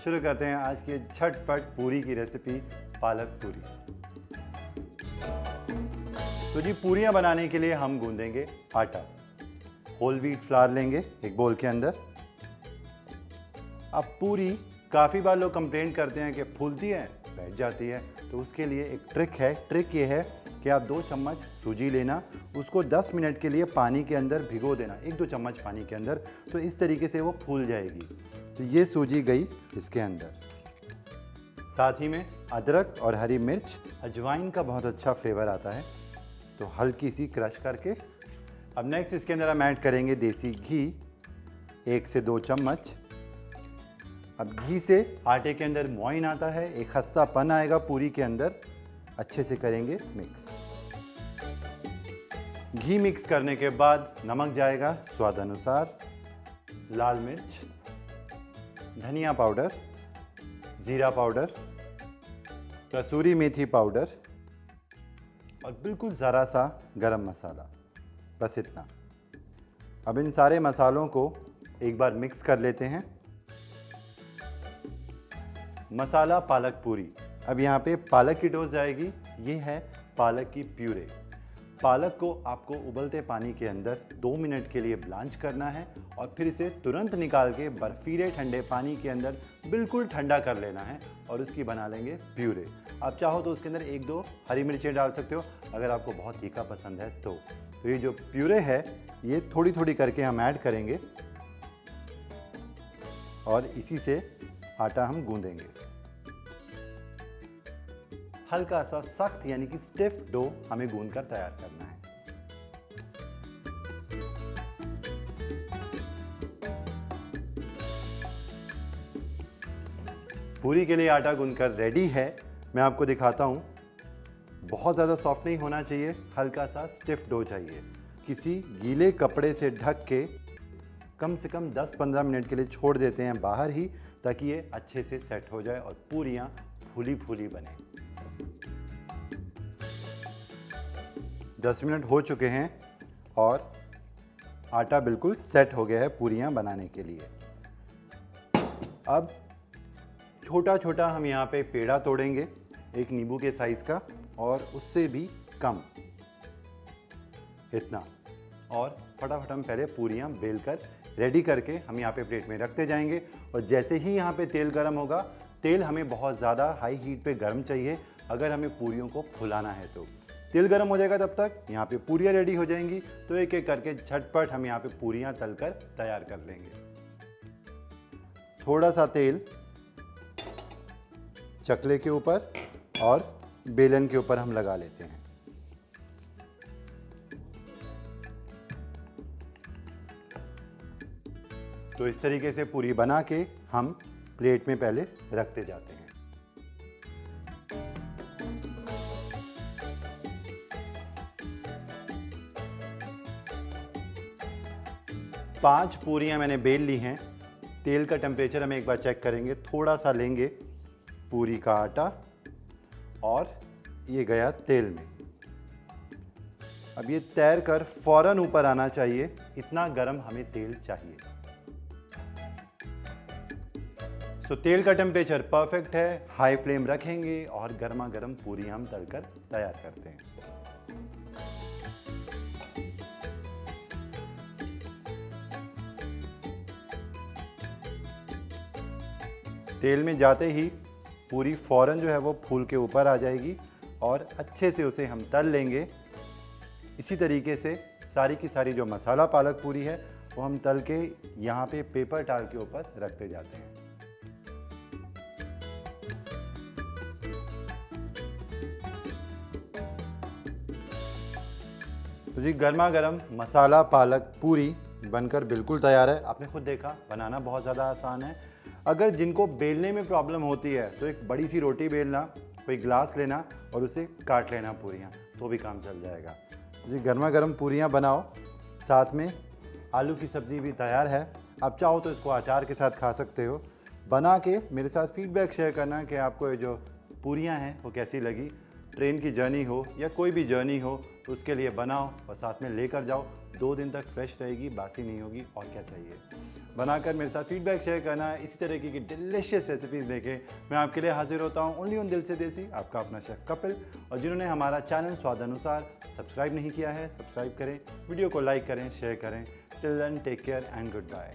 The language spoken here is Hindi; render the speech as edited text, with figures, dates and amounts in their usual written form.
शुरू करते हैं आज की झटपट पूरी की रेसिपी, पालक पूरी। तो जी पूरियां बनाने के लिए हम गूंदेंगे आटा। होल व्हीट फ्लावर लेंगे एक बोल के अंदर। अब पूरी काफ़ी बार लोग कंप्लेंट करते हैं कि फूलती है, बैठ जाती है, तो उसके लिए एक ट्रिक है। ट्रिक ये है कि आप 2 चम्मच सूजी लेना, उसको 10 मिनट के लिए पानी के अंदर भिगो देना, 1-2 चम्मच पानी के अंदर, तो इस तरीके से वो फूल जाएगी। तो ये सूजी गई इसके अंदर। साथ ही में अदरक और हरी मिर्च, अजवाइन का बहुत अच्छा फ्लेवर आता है, तो हल्की सी क्रश करके। अब नेक्स्ट इसके अंदर हम ऐड करेंगे देसी घी, 1 से 2 चम्मच। अब घी से आटे के अंदर मोइन आता है, एक खस्तापन आएगा पूरी के अंदर। अच्छे से करेंगे मिक्स। घी मिक्स करने के बाद नमक जाएगा स्वाद अनुसार, लाल मिर्च, धनिया पाउडर, जीरा पाउडर, कसूरी मेथी पाउडर और बिल्कुल ज़रा सा गरम मसाला, बस इतना। अब इन सारे मसालों को एक बार मिक्स कर लेते हैं। मसाला पालक पूरी। अब यहाँ पे पालक की डोज जाएगी, ये है पालक की प्यूरे। पालक को आपको उबलते पानी के अंदर 2 मिनट के लिए ब्लांच करना है और फिर इसे तुरंत निकाल के बर्फीले ठंडे पानी के अंदर बिल्कुल ठंडा कर लेना है और उसकी बना लेंगे प्यूरे। आप चाहो तो उसके अंदर 1-2 हरी मिर्चें डाल सकते हो अगर आपको बहुत तीखा पसंद है तो। ये जो प्यूरे है ये थोड़ी थोड़ी करके हम ऐड करेंगे और इसी से आटा हम गूंदेंगे। हल्का सा सख्त यानी कि स्टिफ डो हमें गूंद कर तैयार करना है। पूरी के लिए आटा गूंदकर रेडी है। मैं आपको दिखाता हूं। बहुत ज़्यादा सॉफ्ट नहीं होना चाहिए, हल्का सा स्टिफ डो चाहिए। किसी गीले कपड़े से ढक के कम से कम 10-15 मिनट के लिए छोड़ देते हैं बाहर ही, ताकि ये अच्छे से सेट हो जाए और पूरियां फूली फूली बने। 10 मिनट हो चुके हैं और आटा बिल्कुल सेट हो गया है पूरियां बनाने के लिए। अब छोटा छोटा हम यहाँ पे पेड़ा तोड़ेंगे, एक नींबू के साइज़ का और उससे भी कम, इतना। और फटाफट हम पहले पूरियां बेलकर रेडी करके हम यहाँ पे प्लेट में रखते जाएंगे। और जैसे ही यहाँ पे तेल गर्म होगा, तेल हमें बहुत ज़्यादा हाई हीट पे गर्म चाहिए अगर हमें पूरियों को फुलाना है तो। तेल गर्म हो जाएगा तब तक यहाँ पे पूरियाँ रेडी हो जाएंगी, तो एक एक करके झटपट हम यहाँ पे पूरियाँ तलकर तैयार कर लेंगे। थोड़ा सा तेल चकले के ऊपर और बेलन के ऊपर हम लगा लेते हैं। तो इस तरीके से पूरी बना के हम प्लेट में पहले रखते जाते हैं। 5 पूरियां मैंने बेल ली हैं। तेल का टेम्परेचर हम एक बार चेक करेंगे। थोड़ा सा लेंगे पूरी का आटा और ये गया तेल में। अब ये तैर कर फौरन ऊपर आना चाहिए, इतना गर्म हमें तेल चाहिए। तो तेल का टेम्परेचर परफेक्ट है, हाई फ्लेम रखेंगे और गर्मा गर्म पूरियां हम तलकर तैयार करते हैं। तेल में जाते ही पूरी फौरन जो है वो फूल के ऊपर आ जाएगी और अच्छे से उसे हम तल लेंगे। इसी तरीके से सारी की सारी जो मसाला पालक पूरी है वो हम तल के यहाँ पे पेपर टाल के ऊपर रखते जाते हैं। तो जी गर्मा गर्म मसाला पालक पूरी बनकर बिल्कुल तैयार है। आपने खुद देखा, बनाना बहुत ज़्यादा आसान है। अगर जिनको बेलने में प्रॉब्लम होती है तो एक बड़ी सी रोटी बेलना, कोई ग्लास लेना और उसे काट लेना पूरियाँ, तो भी काम चल जाएगा। जी गर्मा गर्म पूरियाँ बनाओ, साथ में आलू की सब्ज़ी भी तैयार है। आप चाहो तो इसको अचार के साथ खा सकते हो। बना के मेरे साथ फीडबैक शेयर करना कि आपको ये जो पूरियाँ हैं वो कैसी लगी। ट्रेन की जर्नी हो या कोई भी जर्नी हो तो उसके लिए बनाओ और साथ में लेकर जाओ। 2 दिन तक फ्रेश रहेगी, बासी नहीं होगी, और क्या चाहिए। बनाकर मेरे साथ फीडबैक शेयर करना। इसी तरीके की डिलीशियस रेसिपीज़ लेके मैं आपके लिए हाजिर होता हूँ ओनली ऑन दिल से देसी, आपका अपना शेफ़ कपिल। और जिन्होंने हमारा चैनल स्वाद अनुसार सब्सक्राइब नहीं किया है, सब्सक्राइब करें, वीडियो को लाइक करें, शेयर करें। Till then take care and good bye.